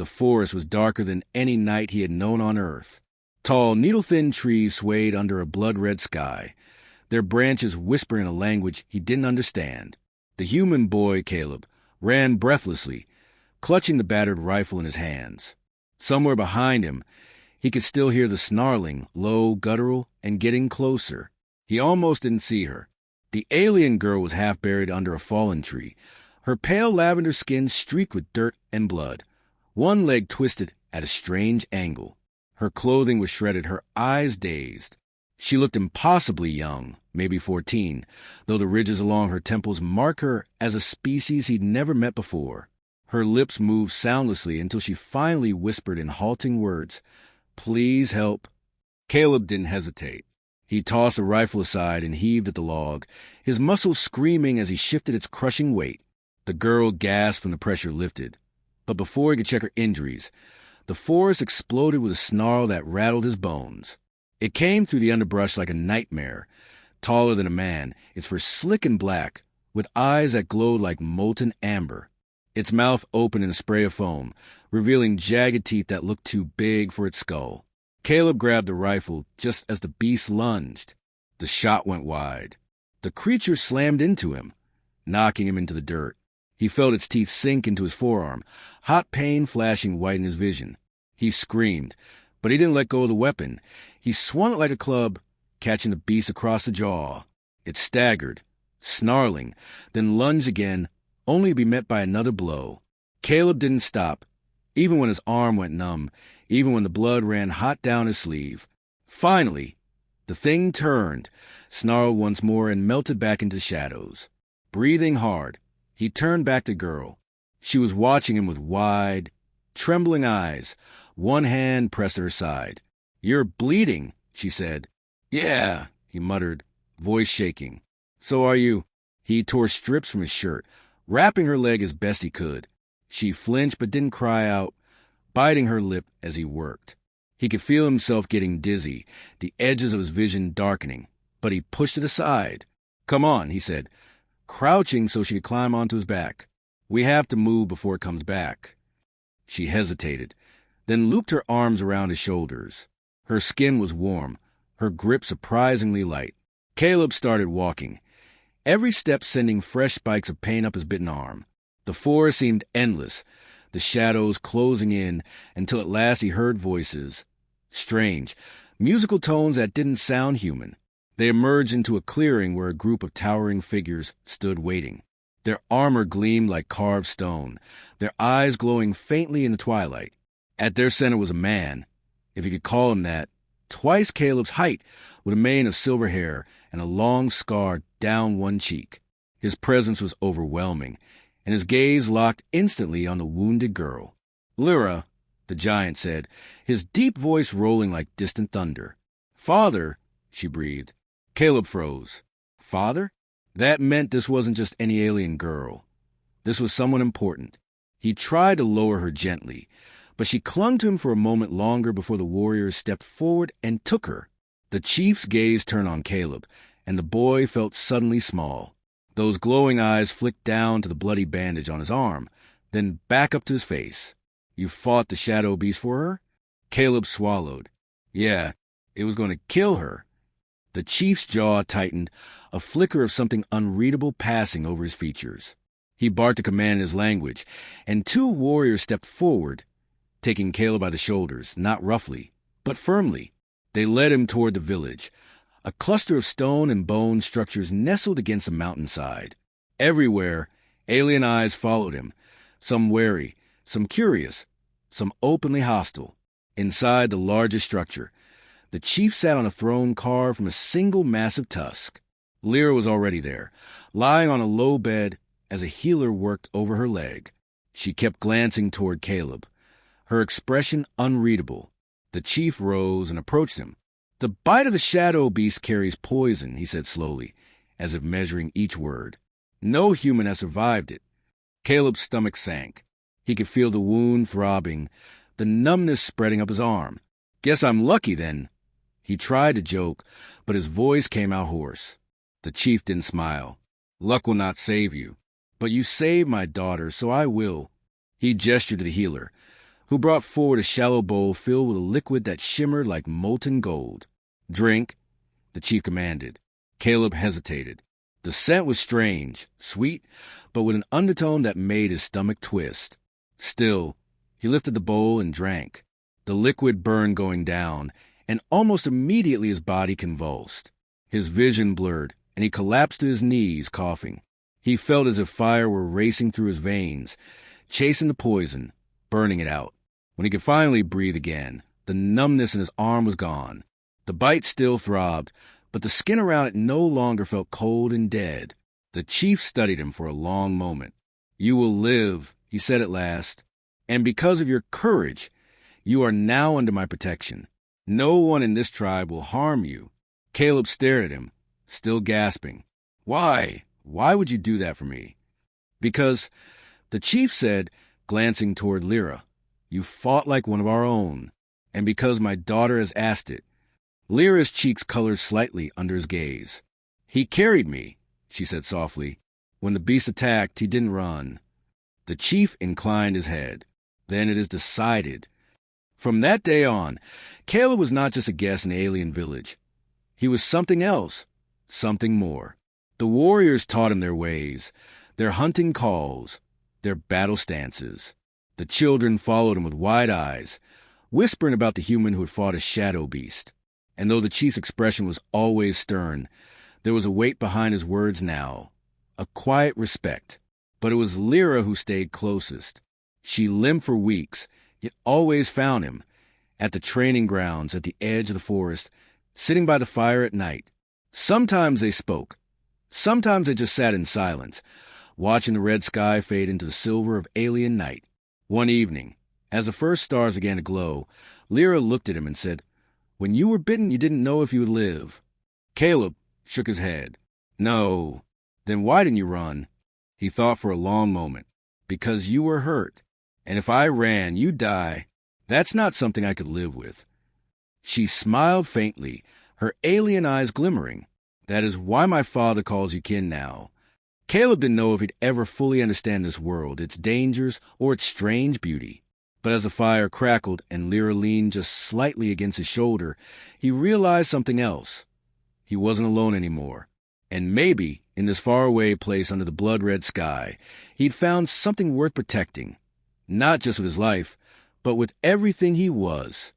The forest was darker than any night he had known on Earth. Tall, needle-thin trees swayed under a blood-red sky, their branches whispering a language he didn't understand. The human boy, Caleb, ran breathlessly, clutching the battered rifle in his hands. Somewhere behind him, he could still hear the snarling, low, guttural, and getting closer. He almost didn't see her. The alien girl was half buried under a fallen tree, her pale lavender skin streaked with dirt and blood, one leg twisted at a strange angle. Her clothing was shredded, her eyes dazed. She looked impossibly young, maybe 14, though the ridges along her temples marked her as a species he'd never met before. Her lips moved soundlessly until she finally whispered in halting words, "Please help." Caleb didn't hesitate. He tossed the rifle aside and heaved at the log, his muscles screaming as he shifted its crushing weight. The girl gasped when the pressure lifted. But before he could check her injuries, the forest exploded with a snarl that rattled his bones. It came through the underbrush like a nightmare, taller than a man, its fur slick and black, with eyes that glowed like molten amber. Its mouth opened in a spray of foam, revealing jagged teeth that looked too big for its skull. Caleb grabbed the rifle just as the beast lunged. The shot went wide. The creature slammed into him, knocking him into the dirt. He felt its teeth sink into his forearm, hot pain flashing white in his vision. He screamed, but he didn't let go of the weapon. He swung it like a club, catching the beast across the jaw. It staggered, snarling, then lunged again, only to be met by another blow. Caleb didn't stop, even when his arm went numb, even when the blood ran hot down his sleeve. Finally, the thing turned, snarled once more, and melted back into shadows. Breathing hard, he turned back to the girl. She was watching him with wide, trembling eyes, one hand pressed at her side. "You're bleeding," she said. "Yeah," he muttered, voice shaking. "So are you." He tore strips from his shirt, wrapping her leg as best he could. She flinched but didn't cry out, biting her lip as he worked. He could feel himself getting dizzy, the edges of his vision darkening, but he pushed it aside. "Come on," he said, crouching so she could climb onto his back. "We have to move before it comes back." She hesitated, then looped her arms around his shoulders. Her skin was warm, her grip surprisingly light. Caleb started walking, every step sending fresh spikes of pain up his bitten arm. The forest seemed endless, the shadows closing in until at last he heard voices. Strange, musical tones that didn't sound human. They emerged into a clearing where a group of towering figures stood waiting. Their armor gleamed like carved stone, their eyes glowing faintly in the twilight. At their center was a man, if you could call him that, twice Caleb's height, with a mane of silver hair and a long scar down one cheek. His presence was overwhelming, and his gaze locked instantly on the wounded girl. "Lyra," the giant said, his deep voice rolling like distant thunder. "Father," she breathed. Caleb froze. Father? That meant this wasn't just any alien girl. This was someone important. He tried to lower her gently, but she clung to him for a moment longer before the warriors stepped forward and took her. The chief's gaze turned on Caleb, and the boy felt suddenly small. Those glowing eyes flicked down to the bloody bandage on his arm, then back up to his face. "You fought the shadow beast for her?" Caleb swallowed. "Yeah, it was going to kill her." The chief's jaw tightened, a flicker of something unreadable passing over his features. He barked a command in his language, and two warriors stepped forward, taking Caleb by the shoulders, not roughly, but firmly. They led him toward the village, a cluster of stone and bone structures nestled against a mountainside. Everywhere, alien eyes followed him, some wary, some curious, some openly hostile. Inside the largest structure, the chief sat on a throne carved from a single massive tusk. Lyra was already there, lying on a low bed as a healer worked over her leg. She kept glancing toward Caleb, her expression unreadable. The chief rose and approached him. "The bite of the shadow beast carries poison," he said slowly, as if measuring each word. "No human has survived it." Caleb's stomach sank. He could feel the wound throbbing, the numbness spreading up his arm. "Guess I'm lucky, then." He tried to joke, but his voice came out hoarse. The chief didn't smile. "Luck will not save you. But you saved my daughter, so I will." He gestured to the healer, who brought forward a shallow bowl filled with a liquid that shimmered like molten gold. "Drink," the chief commanded. Caleb hesitated. The scent was strange, sweet, but with an undertone that made his stomach twist. Still, he lifted the bowl and drank. The liquid burned going down, and almost immediately his body convulsed. His vision blurred, and he collapsed to his knees, coughing. He felt as if fire were racing through his veins, chasing the poison, burning it out. When he could finally breathe again, the numbness in his arm was gone. The bite still throbbed, but the skin around it no longer felt cold and dead. The chief studied him for a long moment. "You will live," he said at last, "and because of your courage, you are now under my protection. No one in this tribe will harm you." Caleb stared at him, still gasping. "Why? Why would you do that for me?" "Because," the chief said, glancing toward Lyra, "you fought like one of our own, and because my daughter has asked it." Lyra's cheeks colored slightly under his gaze. "He carried me," she said softly. "When the beast attacked, he didn't run." The chief inclined his head. "Then it is decided." From that day on, Caleb was not just a guest in the alien village. He was something else, something more. The warriors taught him their ways, their hunting calls, their battle stances. The children followed him with wide eyes, whispering about the human who had fought a shadow beast. And though the chief's expression was always stern, there was a weight behind his words now, a quiet respect. But it was Lyra who stayed closest. She limped for weeks, yet always found him, at the training grounds at the edge of the forest, sitting by the fire at night. Sometimes they spoke. Sometimes they just sat in silence, watching the red sky fade into the silver of alien night. One evening, as the first stars began to glow, Lyra looked at him and said, "When you were bitten, you didn't know if you would live." Caleb shook his head. "No." "Then why didn't you run?" He thought for a long moment. "Because you were hurt. And if I ran, you'd die. That's not something I could live with." She smiled faintly, her alien eyes glimmering. "That is why my father calls you kin now." Caleb didn't know if he'd ever fully understand this world, its dangers, or its strange beauty. But as the fire crackled and Lyra leaned just slightly against his shoulder, he realized something else. He wasn't alone anymore. And maybe, in this faraway place under the blood-red sky, he'd found something worth protecting. Not just with his life, but with everything he was.